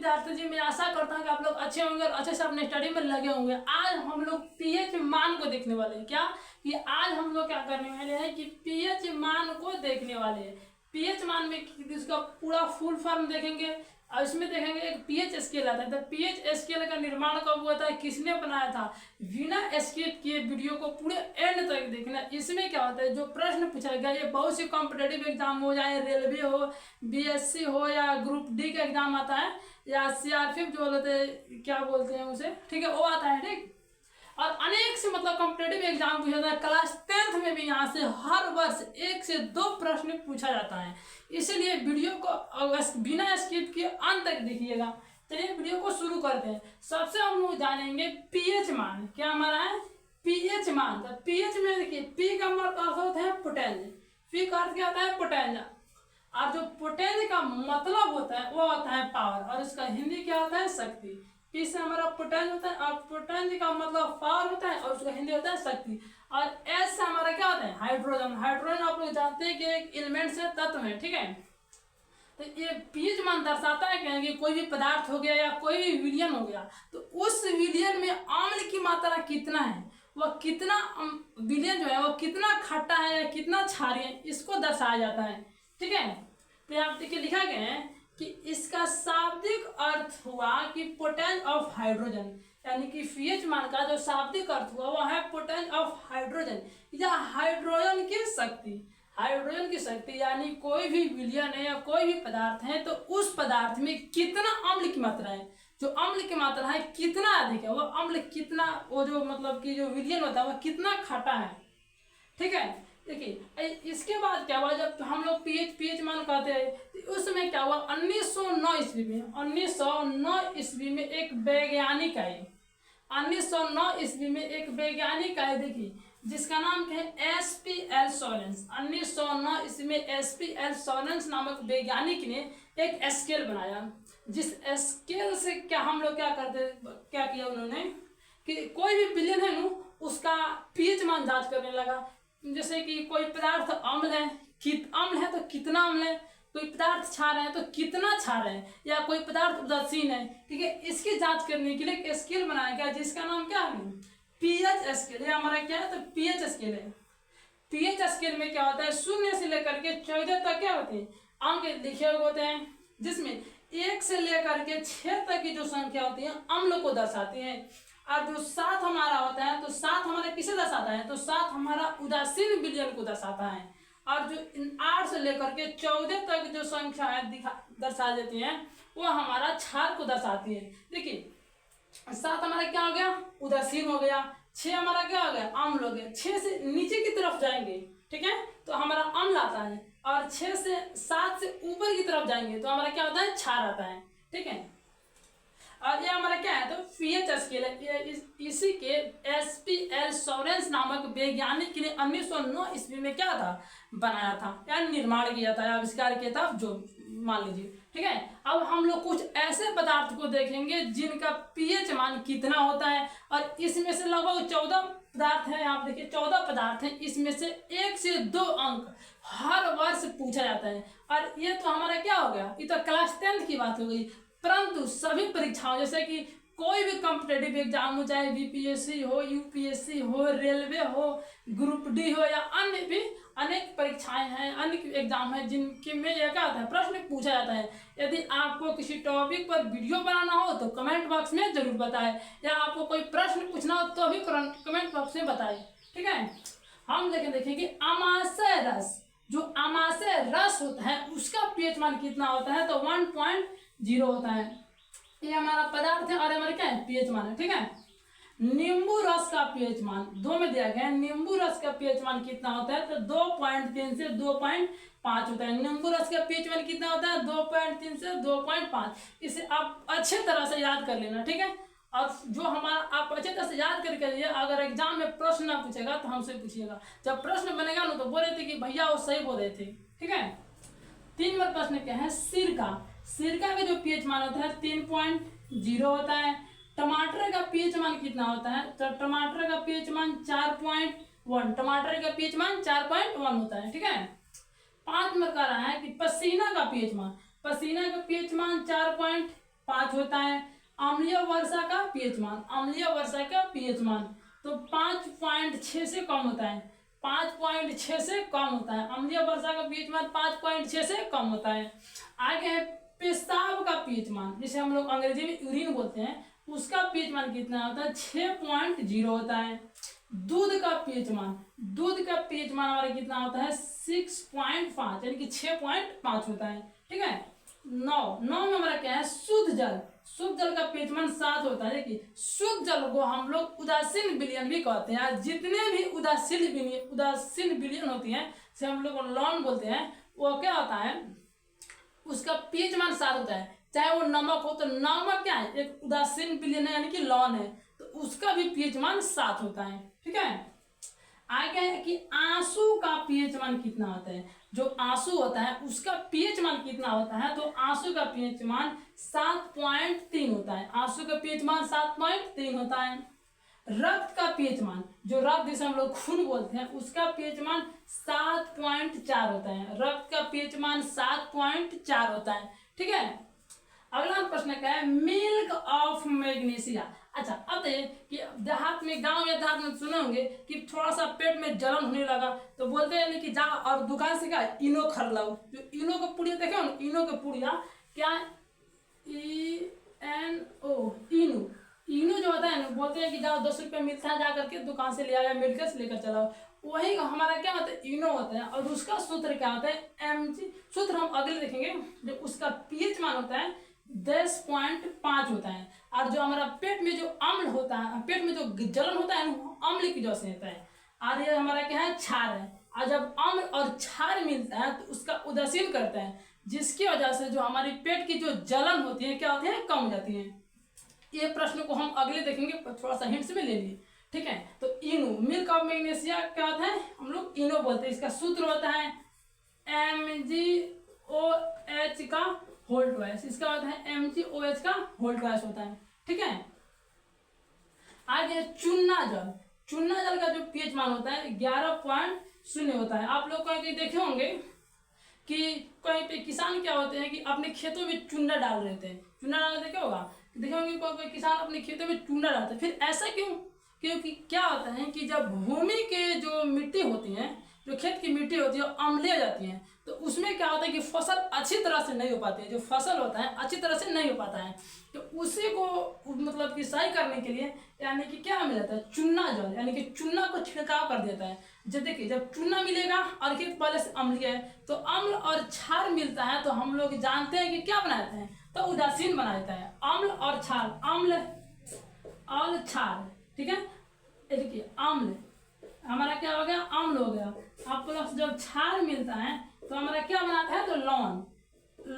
विद्यार्थी जी, मैं आशा करता हूँ कि आप लोग अच्छे होंगे और अच्छे से अपने स्टडी में लगे होंगे। आज हम लोग पीएच मान को देखने वाले हैं। क्या कि आज हम लोग क्या करने वाले हैं कि पीएच मान को देखने वाले हैं। पीएच मान में इसका पूरा फुल फॉर्म देखेंगे और इसमें देखेंगे एक पीएच स्केल आता है। तो पीएच स्केल का निर्माण कब हुआ था, किसने बनाया था, बिना स्किप किए वीडियो को पूरे एंड तक देखना। इसमें क्या होता है, जो प्रश्न पूछा गया ये बहुत सी कॉम्पिटेटिव एग्जाम हो, चाहे रेलवे हो, बीएससी हो या ग्रुप डी का एग्जाम आता है या सीआरपीएफ जो बोलते हैं, क्या बोलते हैं उसे, ठीक है, वो आता है। ठीक, और अनेक से मतलब कॉम्पिटेटिव एग्जाम पूछा जाता है। क्लास 10th में भी यहाँ से हर वर्ष 1 से 2 प्रश्न पूछा जाता है। इसलिए वीडियो को बिना स्किप किए अंत तक देखिएगा। चलिए वीडियो को शुरू करते हैं। सबसे हम लोग जानेंगे पीएच मान। क्या हमारा है, पीएच मान। तो पीएच में देखिए, पी का अर्थ होता है पोटेंज, पी का अर्थ क्या होता है, पोटेंज। और जो पोटेंज का मतलब होता है वो होता है पावर, और इसका हिंदी क्या होता है, शक्ति। पी से हमारा पोटेंज होता है और पोटेंज का मतलब पावर होता है और उसका हिंदी होता है शक्ति। और एस से हमारा क्या होता है, हाइड्रोजन। हाइड्रोजन आप लोग जानते हैं कि एक एलिमेंट से तत्व है, ठीक है। तो ये पीएच मान दर्शाता है कि कोई भी पदार्थ हो गया या कोई भी विलयन हो गया, तो उस विलयन में अम्ल की मात्रा कितना है, वह कितना विलयन जो है वो कितना खट्टा है या कितना क्षारीय है, इसको दर्शाया जाता है, ठीक है। तो यहाँ देखिए लिखा गया है कि इसका शाब्दिक अर्थ हुआ कि पोटेंज ऑफ हाइड्रोजन, यानी कि पीएच मान का जो शाब्दिक अर्थ हुआ वह है पोटेंज ऑफ हाइड्रोजन या हाइड्रोजन की शक्ति। हाइड्रोजन की शक्ति यानी कोई भी विलयन है या कोई भी पदार्थ है तो उस पदार्थ में कितना अम्ल की मात्रा है, जो अम्ल की मात्रा है कितना अधिक है, वो अम्ल कितना, वो जो मतलब कि जो विलयन होता है वह कितना खटा है, ठीक है। देखिए इसके बाद क्या हुआ, जब हम लोग पीएच मान कहते हैं तो उस समय क्या हुआ, 1909 ईस्वी में, 1909 ईस्वी में एक वैज्ञानिक आए। 1909 ईस्वी में एक वैज्ञानिक आए, देखिए जिसका नाम क्या है, एसपीएल सोरेंस। 1909 ईस्वी में एसपीएल सोरेंस नामक वैज्ञानिक ने एक स्केल बनाया। जिस स्केल से क्या हम लोग क्या करते, क्या किया उन्होंने कि कोई भी विलयन है ना उसका पीएच मान जांच करने लगा। जैसे कि कोई पदार्थ अम्ल है, अम्ल है तो कितना अम्ल है, कोई पदार्थ क्षार है तो कितना क्षार है, या कोई पदार्थ उदासीन है, ठीक है। इसकी जांच करने के लिए एक स्केल बनाया गया जिसका नाम क्या है, पीएच स्केल। ये हमारा क्या है, तो पीएच स्केल है। पीएच स्केल में क्या होता है, 0 से लेकर के 14 तक क्या होते हैं, अंक लिखे हुए होते हैं, जिसमें 1 से लेकर के 6 तक की जो संख्या होती है अम्ल को दर्शाती है। और जो 7 हमारा होता है तो 7 हमारे किसे दर्शाता है, तो 7 हमारा उदासीन विलयन को दर्शाता है। और जो 8 से लेकर के 14 तक जो संख्या है दर्शा देती है वो हमारा क्षार को दर्शाती है। देखिए 7 हमारा क्या हो गया, उदासीन हो गया, 6 हमारा क्या हो गया, अम्ल हो गया। 6 से नीचे की तरफ जाएंगे, ठीक है, तो हमारा अम्ल आता है, और 6 से 7 से ऊपर की तरफ जाएंगे तो हमारा क्या होता है, क्षार आता है, ठीक है। और ये हमारा क्या है, तो पीएच स्केल है। इसी के एसपीएल सोरेंस नामक वैज्ञानिक ने 1909 ईस्वी में क्या था, बनाया था या निर्माण किया था या आविष्कार किया था, जो मान लीजिए, ठीक है। अब हम लोग कुछ ऐसे पदार्थ को देखेंगे जिनका पीएच मान कितना होता है, और इसमें से लगभग 14 पदार्थ हैं। आप देखिए 14 पदार्थ हैं, इसमें से 1 से 2 अंक हर वर्ष पूछा जाता है। और ये तो हमारा क्या हो गया, ये तो क्लास 10th की बात हो गई। परंतु सभी परीक्षाओं, जैसे कि कोई भी कॉम्पिटेटिव एग्जाम हो, चाहे बीपीएससी हो, यूपीएससी हो, रेलवे हो, ग्रुप डी हो या अन्य भी अनेक परीक्षाएं हैं, अनेक एग्जाम हैं जिनके में यह क्या होता है, प्रश्न पूछा जाता है। यदि आपको किसी टॉपिक पर वीडियो बनाना हो तो कमेंट बॉक्स में जरूर बताएं, या आपको कोई प्रश्न पूछना हो तो भी कमेंट बॉक्स में बताएं, ठीक है। हम देखेंगे अमाशय रस, जो अमाशय रस होता है उसका पीएच मान कितना होता है, तो 1.0 होता है। ये हमारा पदार्थ है और हमारे क्या है, पीएच मान है, ठीक है। नींबू रस का पीएच मान 2 में दिया गया है। नींबू रस का पीएच मान कितना होता है, तो 2.3 से 2.5 होता है। नींबू रस का पीएच मान कितना होता है, 2.3 से 2.5। इसे आप अच्छे तरह से याद कर लेना, ठीक है। और जो हमारा आप अच्छे तरह से याद करके लिए, अगर एग्जाम में प्रश्न ना पूछेगा तो हमसे पूछिएगा। जब प्रश्न बनेगा ना तो बोल रहे थे कि भैया वो सही बोल रहे थे, ठीक है। 3 नंबर प्रश्न क्या है, सिरका। सिरका का जो पीएच मान होता है 3.0 होता है। टमाटर का पीएच मान कितना होता है, तो टमाटर का पीएच मान 4.1, टमाटर का पीएच मान 4.1 होता है, ठीक है। 5 नंबर का रहा है कि पसीना का पीएच मान, पसीना का पीएच मान 5 होता है। अम्लीय वर्षा का पीएच मान, अम्लीय वर्षा का पीएच मान तो 5.6 से कम होता है, 5.6 से कम होता है। अम्लीय वर्षा का पीएच मान 5.6 से कम होता है। आगे है पेशाब का पीएच मान, जिसे हम लोग अंग्रेजी में यूरिन बोलते हैं, उसका पीएच मान कितना होता है? 6.0 होता है। दूध का पीएच मान, दूध का पीएच मान हमारा कितना होता है? 6.5 यानी कि 6.5 होता है। ठीक है। 9 में हमारा क्या है? शुद्ध जल, शुद्ध जल का पीएच मान 7 होता है। देखिए शुद्ध जल को हम लोग उदासीन विलयन भी कहते हैं। जितने भी उदासीन विलयन होती हैं से हम लोग लॉन बोलते हैं, वो क्या होता है? उसका पीएच मान 7 होता है। चाहे वो नमक हो तो नमक क्या है? एक उदासीन विलयन है यानी कि लॉन है, तो उसका भी पीएच मान 7 होता है। ठीक है। आगे है कि आंसू का पीएच मान कितना होता है? जो आंसू होता है उसका पीएच मान कितना होता है? तो आंसू का पीएच मान 7.3 होता है। आंसू का पीएच मान 7.3 होता है। रक्त का पीएच मान, जो रक्त जिसे हम लोग खून बोलते हैं, उसका पीएच मान 7.4 होता है। रक्त का पीएच मान 7.4 होता है। ठीक है। अगला प्रश्न क्या है? Milk of magnesia. अच्छा, अब देखिए कि देहात में, गांव या देहात में सुने होंगे कि थोड़ा सा पेट में जलन होने लगा तो बोलते हैं कि जा और दुकान से क्या इनो खरीद लाओ। जो इनो का पुड़िया देखे हो ना, इनो का पुड़िया क्या, ENO, इनो, इनो जो होता है ना, बोलते हैं कि जाओ 10 रुपये मिलता है, जा करके दुकान से ले आओ या मेडिकल से लेकर चलाओ। वही हमारा क्या होता है? इनो होता है। और उसका सूत्र क्या होता है? mg। सूत्र हम अगले देखेंगे। जो उसका पीएच मान होता है 10.5 होता है। और जो हमारा पेट में जो अम्ल होता है, पेट में जो जलन होता है वो अम्ल की वजह से होता है। और ये हमारा क्या है? क्षार है। और जब अम्ल और क्षार मिलता है तो उसका उदासीन करता है, जिसकी वजह से जो हमारी पेट की जो जलन होती है क्या होती है? कम हो जाती है। ये प्रश्न को हम अगले देखेंगे, थोड़ा सा हिंट्स में ले लिए। ठीक है। तो इनो, मिल्क ऑफ मैग्नीशिया क्या होता है? हम लोग इनो बोलते हैं। इसका सूत्र होता है MgOH का होल ट्वाइस। इसका होता है MgOH का होल ट्वाइस होता है। ठीक है। आगे चूना जल, चूना जल का जो पीएच मान होता है 11.0 होता है। आप लोग कहीं देखे होंगे कि कहीं पे किसान क्या होते हैं कि अपने खेतों में चूना डाल रहे थे। चूना डालने देखे होगा, देखे होंगे कोई किसान अपने खेतों में चूना डालते हैं। फिर ऐसा क्यों? क्योंकि क्या होता है कि जब भूमि के जो मिट्टी होती है, जो खेत की मिट्टी होती है, अम्लीय हो जाती है, तो उसमें क्या होता है कि फसल अच्छी तरह से नहीं हो पाती है। जो फसल होता है अच्छी तरह से नहीं हो पाता है। तो उसी को मतलब कि सही करने के लिए यानी कि क्या मिल जाता है? चूना जल, यानी कि चूना को छिड़काव कर देता है। जब देखिए जब चूना मिलेगा और खेत पहले से अम्लीय है तो अम्ल और क्षार मिलता है, तो हम लोग जानते हैं कि क्या बना देता है? तो उदासीन बना देता है। अम्ल और क्षार, अम्ल और क्षार। ठीक है। देखिए अम्ल हमारा क्या हो गया? अम्ल हो गया। अब प्लस जब क्षार मिलता है तो हमारा क्या बनाता है? तो लवण,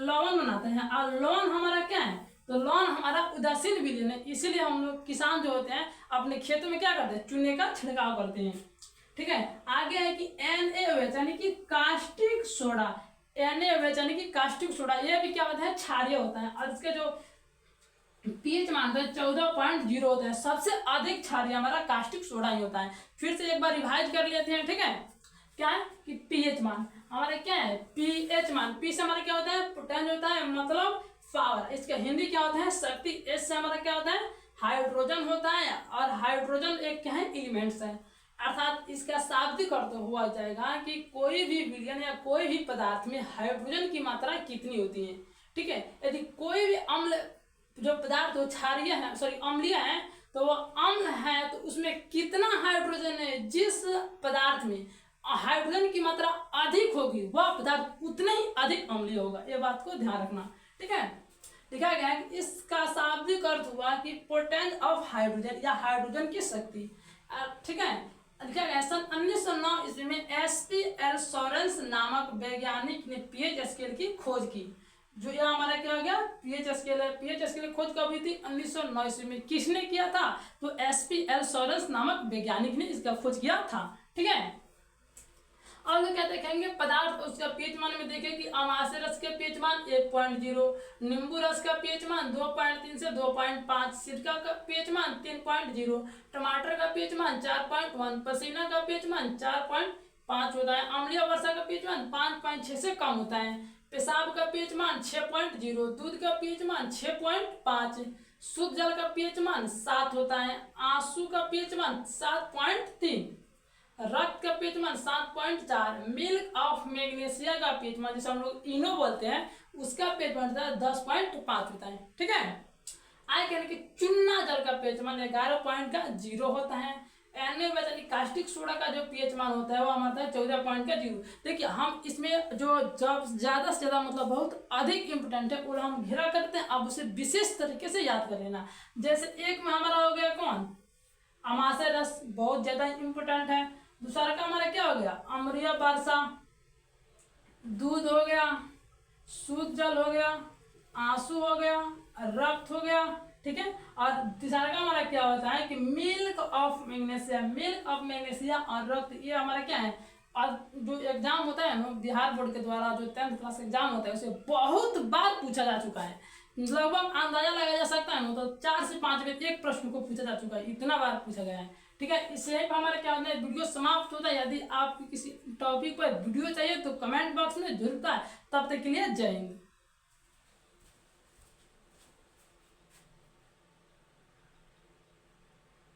लवण बनाते हैं। और लवण हमारा क्या है? तो लवण हमारा उदासीन विलयन है। इसीलिए हम लोग किसान जो होते हैं अपने खेतों में क्या करते हैं? चूने का छिड़काव करते हैं। ठीक है। आगे है कि NaOH यानी कि कास्टिक सोडा, NaOH यानी कि कास्टिक सोडा, ये भी क्या होता है? क्षारीय होता है। और इसके जो पीएच मान 14.0 होता है। सबसे अधिक क्षारीय हमारा कास्टिक सोडा ही होता है। फिर से एक बार रिवाइज कर लेते हैं। ठीक है। क्या है कि पीएच मान हमारा क्या है? पीएच मान, पी से हमारा क्या होता है? पोटेंशियल होता है, मतलब पावर। इसका हिंदी क्या होता है? शक्ति। एस से हमारा क्या होता है? हाइड्रोजन होता है। और हाइड्रोजन एक क्या है? एलिमेंट्स है। अर्थात इसका शाब्दिक अर्थ हुआ जाएगा कि कोई भी विलयन या कोई भी पदार्थ में हाइड्रोजन की मात्रा कितनी होती है। ठीक है। यदि कोई भी अम्ल जो पदार्थ हो क्षारीय है, सॉरी अम्लीय है, तो वो अम्ल है तो उसमें कितना हाइड्रोजन है? जिस पदार्थ में हाइड्रोजन की मात्रा अधिक होगी वह पदार्थ उतना ही अधिक अम्लीय होगा। ये बात को ध्यान रखना। ठीक है। लिखा गया है कि इसका शाब्दिक अर्थ हुआ कि पोटेंशियल ऑफ हाइड्रोजन या हाइड्रोजन की शक्ति। ठीक है। लिखा गया सन 1909 ईस्वी में SPL सोरेंस नामक वैज्ञानिक ने पीएच स्केल की खोज की। जो यह हमारा क्या हो गया? पीएच स्केल है। पीएच स्केल की खोज कब हुई थी? 1909 ईस्वी में। किसने किया था? तो SPL सोरेंस नामक वैज्ञानिक ने इसका खोज किया था। ठीक है। और क्या देखेंगे? पदार्थ उसका पीएच मान में देखें कि अमाशय रस के पीएच मान 1.0, नींबू रस का पीएच मान 2.3 से 2.5, सिरका का पीएच मान 3.0, टमाटर का पीएच मान 4.1, पसीना का पीएच मान 4.5 होता है। अम्लीय वर्षा का पीएच मान 5.6 से कम होता है। पेशाब का पीएच मान 6.0, दूध का पीएच मान 6.5, शुद्ध जल का पीएच मान 7 होता है, आंसू का पीएच मान 7.3, रक्त का पीएच मान 7.4, मिल्क ऑफ मैग्नीशिया का पीएच मान जिसे हम लोग इनो बोलते हैं उसका पीएच मान 10.5 होता है। ठीक है, आगे कहने कि चुन्ना जल का पीएच मान 11.0 होता है। कास्टिक सोडा का जो पीएच मान होता है वो हमारा है 14.0। देखिए हम इसमें जो जब ज्यादा से ज्यादा मतलब बहुत अधिक इंपोर्टेंट है वो हम घेरा करते हैं, अब उसे विशेष तरीके से याद कर लेना। जैसे एक में हमारा हो गया कौन, अमाशय रस, बहुत ज्यादा इंपोर्टेंट है। दूसरा का हमारा क्या हो गया, अम्लीय वर्षा, दूध हो गया, शुद्ध जल हो गया, आंसू हो गया, रक्त हो गया। ठीक है, और तीसरा का हमारा क्या होता है कि milk of magnesia, milk of magnesia और रक्त, ये हमारा क्या है। और जो एग्जाम होता है ना बिहार बोर्ड के द्वारा जो 10th क्लास एग्जाम होता है उसे बहुत बार पूछा जा चुका है, लगभग अंदाजा लगाया जा सकता है ना तो 4 से 5 में एक प्रश्न को पूछा जा चुका है, इतना बार पूछा गया है। ठीक है, इससे हमारा क्या होता है, वीडियो समाप्त होता है। यदि आपको किसी टॉपिक पर वीडियो चाहिए तो कमेंट बॉक्स में जरूर बताएं। तब तक के लिए जय हिंद।